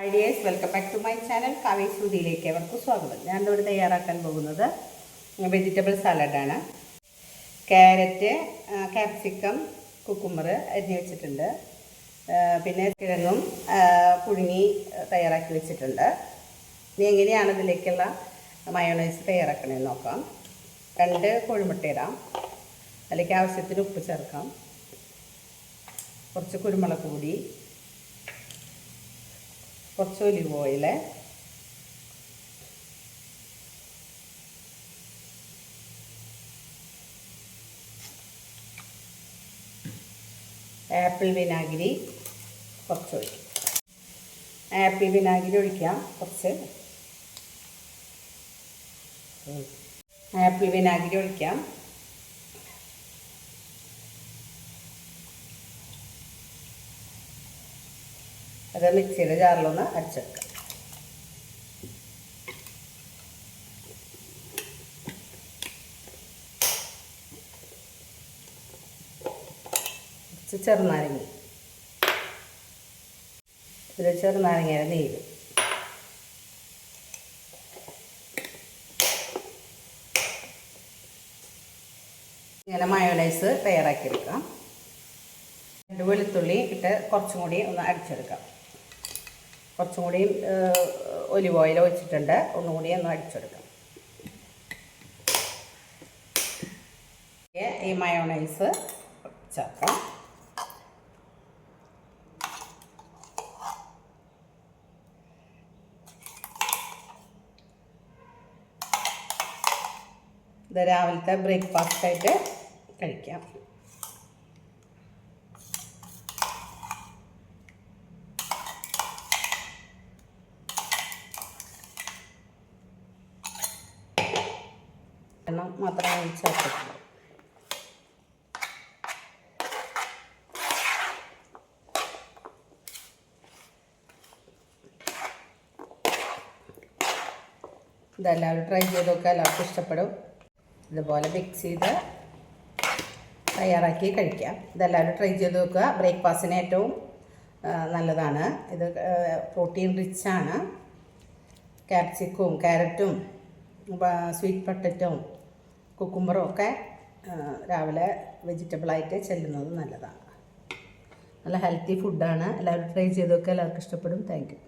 ഐഡിയേഴ്സ് welcome back to my channel കാവേശ്രുതിയിലേക്ക് അവർക്ക് സ്വാഗതം. ഞാനിവിടെ തയ്യാറാക്കാൻ പോകുന്നത് വെജിറ്റബിൾ സാലഡാണ്. ക്യാരറ്റ്, ക്യാപ്സിക്കം, കുക്കുമ്പർ അരിഞ്ഞ് വെച്ചിട്ടുണ്ട്. പിന്നെ കിഴങ്ങും പുഴുങ്ങി തയ്യാറാക്കി വെച്ചിട്ടുണ്ട്. ഇനി എങ്ങനെയാണ് ഇതിലേക്കുള്ള മയോണൈസ് തയ്യാറാക്കണമെന്ന് നോക്കാം. 2 കോഴിമുട്ട ഇടാം. അതിലേക്ക് ആവശ്യത്തിന് ഉപ്പ് ചേർക്കാം. കുറച്ച് കുരുമുളക് പൊടി, കുറച്ച് ഒലിവ് ഓയിൽ, ആപ്പിൾ വിനാഗിരി കുറച്ച് ഒഴിക്കും. ആപ്പിൾ വിനാഗിരി ഒഴിക്കാം. ആപ്പിൾ വിനാഗിരി ഒഴിക്കാം. അത് മിക്സിയുടെ ജാറിലൊന്ന് അടിച്ചെടുക്കാം. കുറച്ച് ചെറുനാരങ്ങ, ഇതിൽ ചെറുനാരങ്ങയുടെ നീര്, ഇങ്ങനെ മയോണൈസ് തയ്യാറാക്കിയെടുക്കാം. 2 വെളുത്തുള്ളി ഇട്ട് കുറച്ചും കൂടി ഒന്ന് അടിച്ചെടുക്കാം. കുറച്ചും കൂടി ഒലിവ് ഓയിൽ ഒഴിച്ചിട്ടുണ്ട്. ഒന്നും കൂടി ഒന്ന് അടിച്ചെടുക്കാം. ഈ മയോണൈസ് ചേർക്കാം. ഇത് രാവിലത്തെ ബ്രേക്ക്ഫാസ്റ്റായിട്ട് കഴിക്കാം. എണ്ണം മാത്രമേ ചേർത്തിട്ടുള്ളൂ. ഇതെല്ലാവരും ട്രൈ ചെയ്ത് നോക്കുക. എല്ലാവർക്കും ഇഷ്ടപ്പെടും. ഇതുപോലെ മിക്സ് ചെയ്ത് തയ്യാറാക്കി കഴിക്കാം. ഇതെല്ലാവരും ട്രൈ ചെയ്ത് നോക്കുക. ബ്രേക്ക്ഫാസ്റ്റിന് ഏറ്റവും നല്ലതാണ്. ഇത് പ്രോട്ടീൻ റിച്ചാണ്. ക്യാപ്സിക്കവും ക്യാരറ്റും സ്വീറ്റ് പൊട്ടറ്റോയും കുക്കുമ്പറും ഒക്കെ രാവിലെ വെജിറ്റബിളായിട്ട് ചെല്ലുന്നത് നല്ലതാണ്. നല്ല ഹെൽത്തി ഫുഡാണ്. എല്ലാവരും ട്രൈ ചെയ്ത് നോക്കുക. എല്ലാവർക്കും ഇഷ്ടപ്പെടും. Thank you.